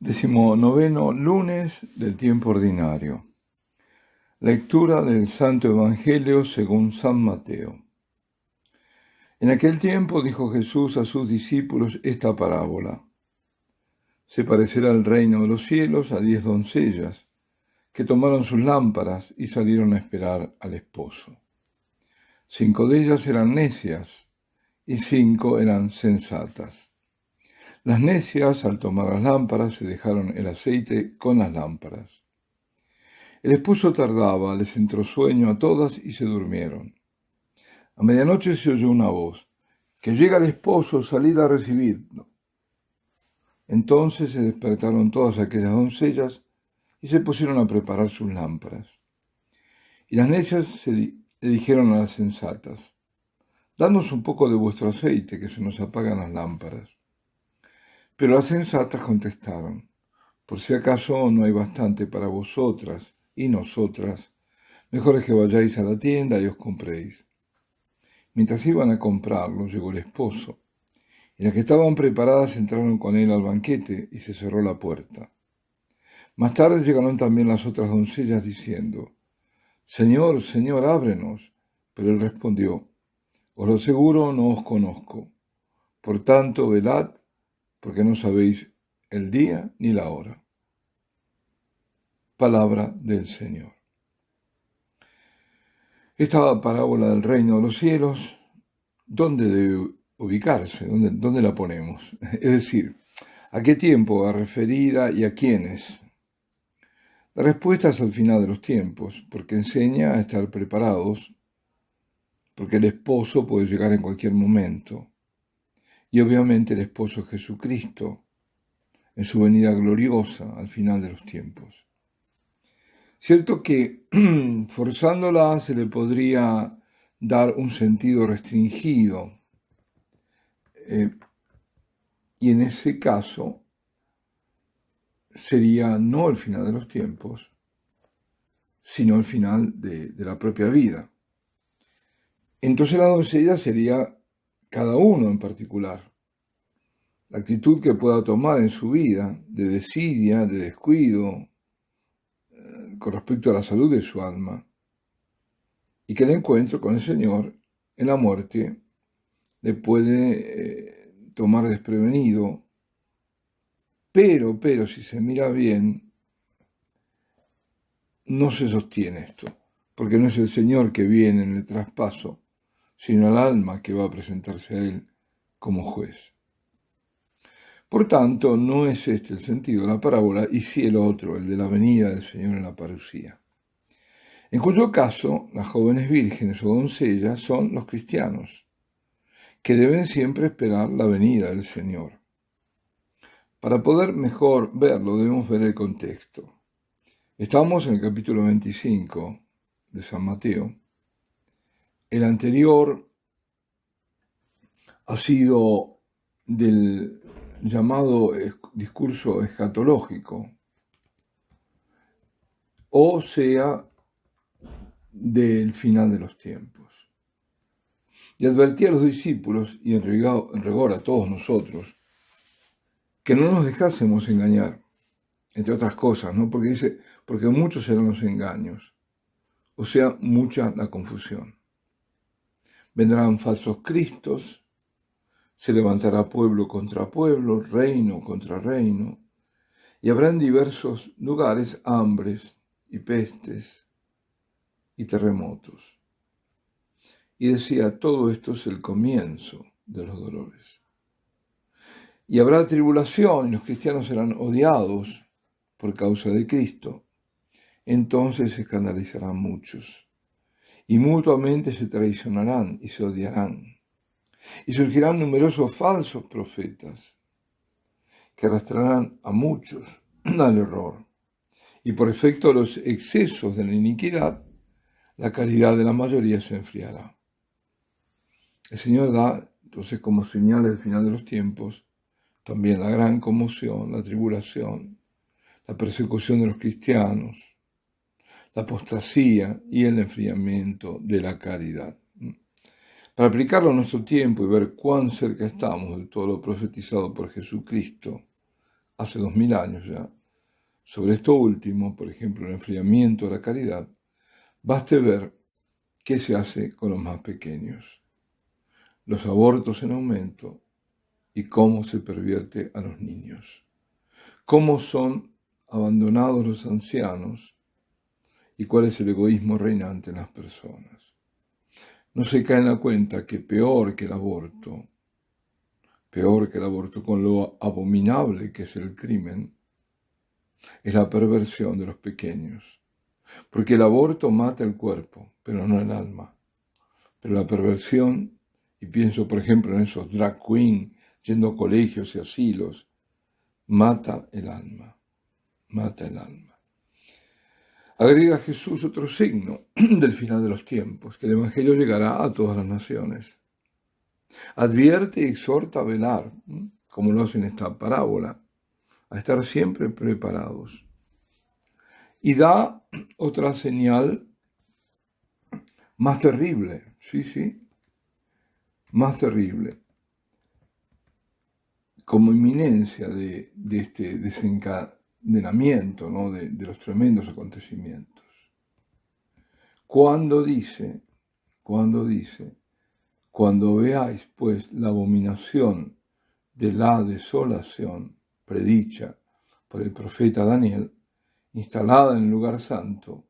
19º lunes del tiempo ordinario. Lectura del Santo Evangelio según San Mateo. En aquel tiempo dijo Jesús a sus discípulos esta parábola. Se parecerá el reino de los cielos a 10 doncellas, que tomaron sus lámparas y salieron a esperar al esposo. 5 de ellas eran necias y 5 eran sensatas. Las necias, al tomar las lámparas, se dejaron el aceite con las lámparas. El esposo tardaba, les entró sueño a todas y se durmieron. A medianoche se oyó una voz: «Que llega el esposo, salid a recibirlo». Entonces se despertaron todas aquellas doncellas y se pusieron a preparar sus lámparas. Y las necias le dijeron a las sensatas: «Danos un poco de vuestro aceite, que se nos apagan las lámparas». Pero las sensatas contestaron: «Por si acaso no hay bastante para vosotras y nosotras, mejor es que vayáis a la tienda y os compréis». Mientras iban a comprarlo, llegó el esposo, y las que estaban preparadas entraron con él al banquete y se cerró la puerta. Más tarde llegaron también las otras doncellas diciendo: «Señor, Señor, ábrenos». Pero él respondió: «Os lo aseguro, no os conozco. Por tanto, velad, porque no sabéis el día ni la hora». Palabra del Señor. Esta parábola del reino de los cielos, ¿dónde debe ubicarse? ¿Dónde la ponemos? Es decir, ¿a qué tiempo va referida y a quiénes? La respuesta es al final de los tiempos, porque enseña a estar preparados, porque el esposo puede llegar en cualquier momento. Y obviamente el esposo es Jesucristo, en su venida gloriosa al final de los tiempos. Cierto que forzándola se le podría dar un sentido restringido, y en ese caso sería no el final de los tiempos, sino el final de la propia vida. Entonces la doncella sería cada uno en particular. La actitud que pueda tomar en su vida de desidia, de descuido, con respecto a la salud de su alma, y que el encuentro con el Señor en la muerte le puede tomar desprevenido, pero si se mira bien, no se sostiene esto, porque no es el Señor que viene en el traspaso, sino el alma que va a presentarse a Él como juez. Por tanto, no es este el sentido de la parábola, y sí el otro, el de la venida del Señor en la parusía. En cuyo caso, las jóvenes vírgenes o doncellas son los cristianos, que deben siempre esperar la venida del Señor. Para poder mejor verlo, debemos ver el contexto. Estamos en el capítulo 25 de San Mateo. El anterior ha sido del llamado discurso escatológico, o sea, del final de los tiempos. Y advertía a los discípulos, y en rigor a todos nosotros, que no nos dejásemos engañar, entre otras cosas, ¿no? Porque dice, porque muchos serán los engaños, o sea, mucha la confusión. Vendrán falsos cristos, se levantará pueblo contra pueblo, reino contra reino, y habrá en diversos lugares hambres y pestes y terremotos. Y decía, todo esto es el comienzo de los dolores. Y habrá tribulación, y los cristianos serán odiados por causa de Cristo. Entonces se escandalizarán muchos, y mutuamente se traicionarán y se odiarán. Y surgirán numerosos falsos profetas, que arrastrarán a muchos al error. Y por efecto de los excesos de la iniquidad, la caridad de la mayoría se enfriará. El Señor da, entonces, como señal del final de los tiempos, también la gran conmoción, la tribulación, la persecución de los cristianos, la apostasía y el enfriamiento de la caridad. Para aplicarlo a nuestro tiempo y ver cuán cerca estamos de todo lo profetizado por Jesucristo hace 2000 años ya, sobre esto último, por ejemplo, el enfriamiento de la caridad, baste ver qué se hace con los más pequeños, los abortos en aumento y cómo se pervierte a los niños, cómo son abandonados los ancianos y cuál es el egoísmo reinante en las personas. No se cae en la cuenta que peor que el aborto con lo abominable que es el crimen, es la perversión de los pequeños. Porque el aborto mata el cuerpo, pero no el alma. Pero la perversión, y pienso por ejemplo en esos drag queen yendo a colegios y asilos, mata el alma. Agrega Jesús otro signo del final de los tiempos, que el Evangelio llegará a todas las naciones. Advierte y exhorta a velar, como lo hace en esta parábola, a estar siempre preparados. Y da otra señal más terrible, más terrible, como inminencia de este desencadenamiento, ¿no? de los tremendos acontecimientos. Cuando dice, cuando veáis pues la abominación de la desolación predicha por el profeta Daniel, instalada en el lugar santo,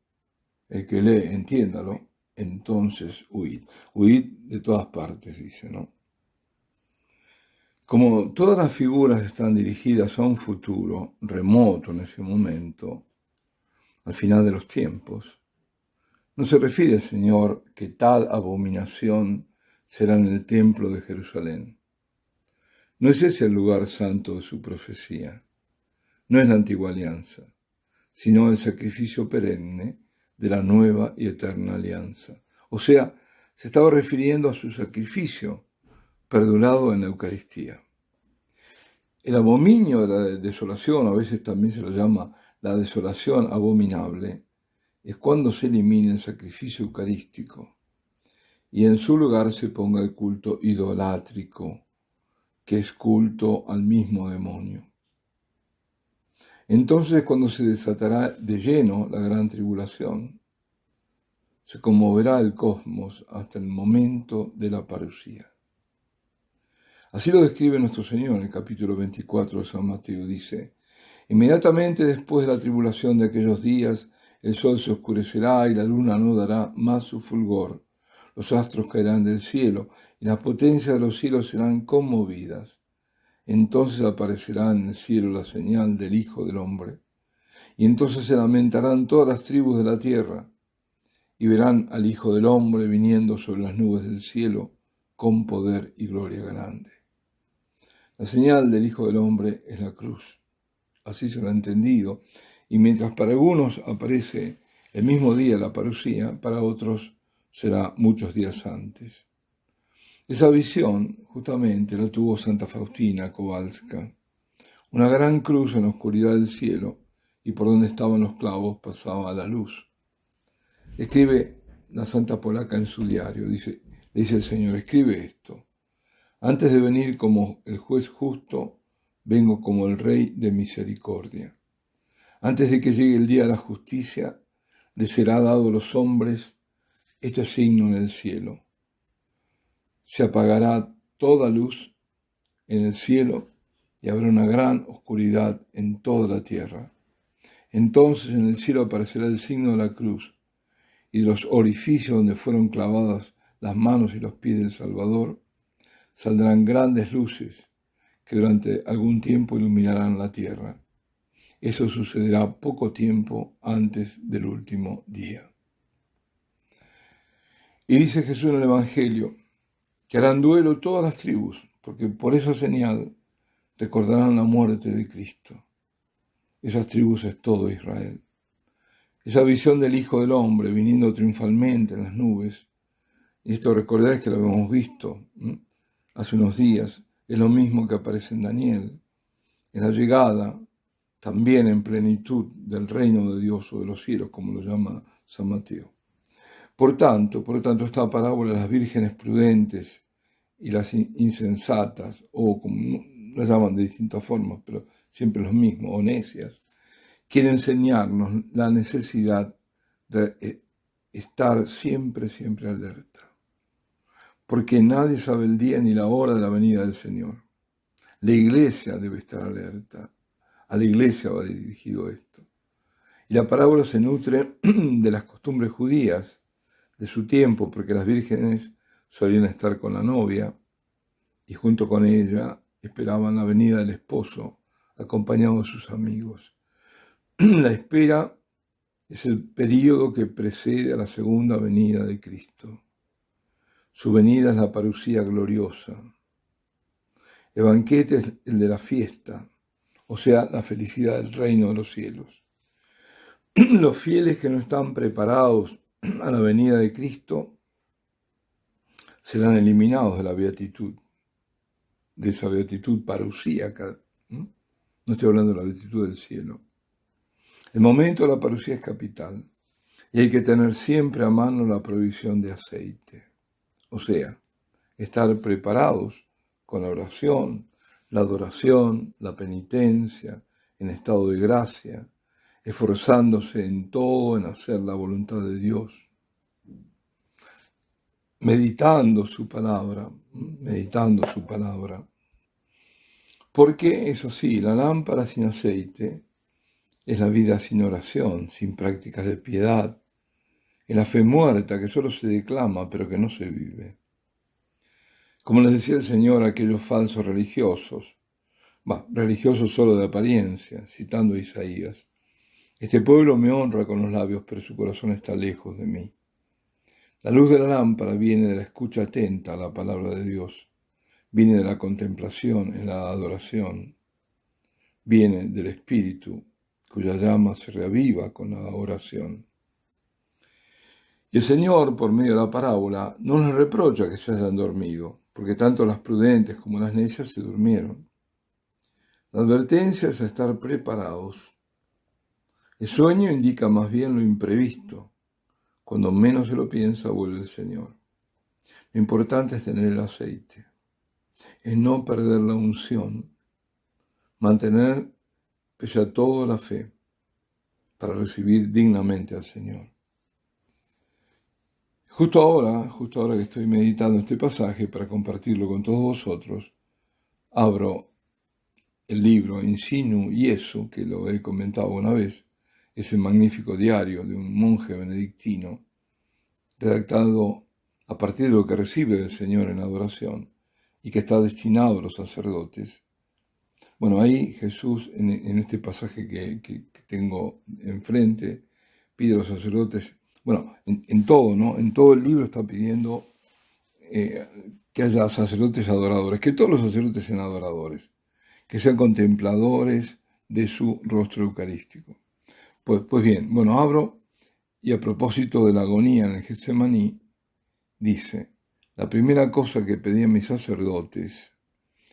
el que lee, entiéndalo, entonces huid. Huid de todas partes, dice, ¿no? Como todas las figuras están dirigidas a un futuro remoto en ese momento, al final de los tiempos, no se refiere el Señor que tal abominación será en el templo de Jerusalén. No es ese el lugar santo de su profecía, no es la antigua alianza, sino el sacrificio perenne de la nueva y eterna alianza. O sea, se estaba refiriendo a su sacrificio perdurado en la Eucaristía. El abominio de la desolación, a veces también se lo llama la desolación abominable, es cuando se elimina el sacrificio eucarístico y en su lugar se ponga el culto idolátrico, que es culto al mismo demonio. Entonces es cuando se desatará de lleno la gran tribulación. Se conmoverá el cosmos hasta el momento de la parusía. Así lo describe nuestro Señor en el capítulo 24 de San Mateo. Dice, inmediatamente después de la tribulación de aquellos días, el sol se oscurecerá y la luna no dará más su fulgor. Los astros caerán del cielo y las potencias de los cielos serán conmovidas. Entonces aparecerá en el cielo la señal del Hijo del Hombre. Y entonces se lamentarán todas las tribus de la tierra y verán al Hijo del Hombre viniendo sobre las nubes del cielo con poder y gloria grande. La señal del Hijo del Hombre es la cruz. Así se lo ha entendido. Y mientras para algunos aparece el mismo día la parusía, para otros será muchos días antes. Esa visión justamente la tuvo Santa Faustina Kowalska, una gran cruz en la oscuridad del cielo y por donde estaban los clavos pasaba la luz. Escribe la santa polaca en su diario, le dice el Señor, escribe esto, antes de venir como el juez justo, vengo como el Rey de misericordia. Antes de que llegue el día de la justicia, les será dado a los hombres este signo en el cielo. Se apagará toda luz en el cielo y habrá una gran oscuridad en toda la tierra. Entonces en el cielo aparecerá el signo de la cruz y de los orificios donde fueron clavadas las manos y los pies del Salvador saldrán grandes luces que durante algún tiempo iluminarán la tierra. Eso sucederá poco tiempo antes del último día. Y dice Jesús en el Evangelio que harán duelo todas las tribus, porque por esa señal recordarán la muerte de Cristo. Esas tribus es todo Israel. Esa visión del Hijo del Hombre viniendo triunfalmente en las nubes, y esto recordáis que lo habíamos visto hace unos días, es lo mismo que aparece en Daniel, es la llegada también en plenitud del reino de Dios o de los cielos, como lo llama San Mateo. Por tanto, esta parábola de las vírgenes prudentes y las insensatas, o como la llaman de distintas formas, pero siempre los mismos, o necias, quiere enseñarnos la necesidad de estar siempre, siempre alerta. Porque nadie sabe el día ni la hora de la venida del Señor. La iglesia debe estar alerta. A la iglesia va dirigido esto. Y la parábola se nutre de las costumbres judías de su tiempo, porque las vírgenes solían estar con la novia y junto con ella esperaban la venida del esposo, acompañado de sus amigos. La espera es el período que precede a la segunda venida de Cristo. Su venida es la parusía gloriosa. El banquete es el de la fiesta, o sea, la felicidad del reino de los cielos. Los fieles que no están preparados a la venida de Cristo serán eliminados de la beatitud, de esa beatitud parusíaca. No estoy hablando de la beatitud del cielo. El momento de la parusía es capital y hay que tener siempre a mano la provisión de aceite. O sea, estar preparados con la oración, la adoración, la penitencia, en estado de gracia, esforzándose en todo en hacer la voluntad de Dios, meditando su palabra. Porque es así, la lámpara sin aceite es la vida sin oración, sin prácticas de piedad, es la fe muerta que solo se declama pero que no se vive. Como les decía el Señor a aquellos falsos religiosos, religiosos solo de apariencia, citando a Isaías, este pueblo me honra con los labios, pero su corazón está lejos de mí. La luz de la lámpara viene de la escucha atenta a la palabra de Dios, viene de la contemplación en la adoración, viene del Espíritu, cuya llama se reaviva con la oración. Y el Señor, por medio de la parábola, no les reprocha que se hayan dormido, porque tanto las prudentes como las necias se durmieron. La advertencia es a estar preparados. El sueño indica más bien lo imprevisto. Cuando menos se lo piensa, vuelve el Señor. Lo importante es tener el aceite, es no perder la unción, mantener pese a todo la fe para recibir dignamente al Señor. Justo ahora que estoy meditando este pasaje para compartirlo con todos vosotros, abro el libro Insinu Iesu, que lo he comentado una vez, ese magnífico diario de un monje benedictino, redactado a partir de lo que recibe del Señor en adoración y que está destinado a los sacerdotes. Bueno, ahí Jesús, en este pasaje que tengo enfrente, pide a los sacerdotes, en todo, ¿no? En todo el libro está pidiendo que haya sacerdotes adoradores, que todos los sacerdotes sean adoradores, que sean contempladores de su rostro eucarístico. Pues bien, abro, y a propósito de la agonía en el Getsemaní, dice, la primera cosa que pedí a mis sacerdotes,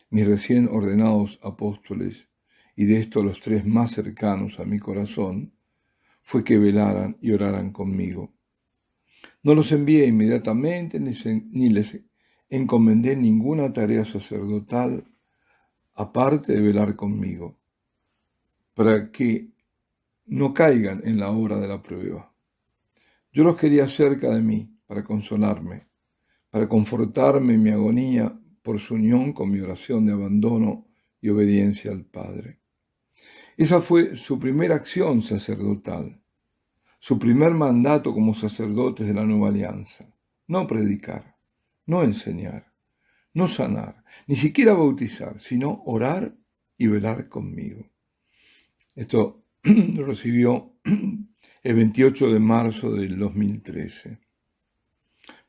mis recién ordenados apóstoles, y de esto los tres más cercanos a mi corazón, fue que velaran y oraran conmigo. No los envié inmediatamente, ni les encomendé ninguna tarea sacerdotal, aparte de velar conmigo, para que no caigan en la hora de la prueba. Yo los quería cerca de mí para consolarme, para confortarme en mi agonía por su unión con mi oración de abandono y obediencia al Padre. Esa fue su primera acción sacerdotal, su primer mandato como sacerdotes de la nueva alianza. No predicar, no enseñar, no sanar, ni siquiera bautizar, sino orar y velar conmigo. Esto lo recibió el 28 de marzo del 2013.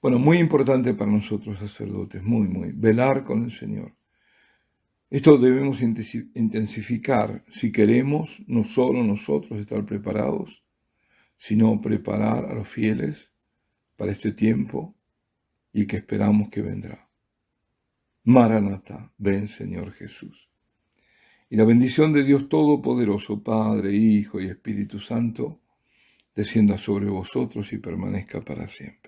Muy importante para nosotros sacerdotes, muy, velar con el Señor. Esto debemos intensificar si queremos no solo nosotros estar preparados, sino preparar a los fieles para este tiempo y que esperamos que vendrá. Maranatá, ven Señor Jesús. Y la bendición de Dios Todopoderoso, Padre, Hijo y Espíritu Santo, descienda sobre vosotros y permanezca para siempre.